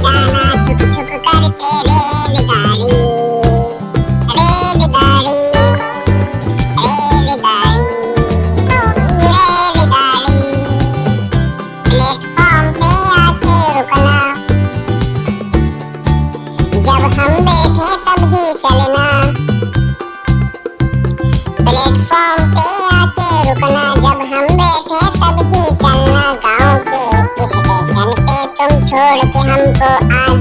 जाना छुप छुप करके रेलगाड़ी, रेलगाड़ी, रेलगाड़ी, रेलगाड़ी। प्लेटफॉर्म पे आके रुकना, जब हम बैठे तभी चलना। प्लेटफॉर्म पे आके रुकना, जब हम बैठे तभी चलना। गाँव के इस स्टेशन पे तुम छोड़ के हमको आ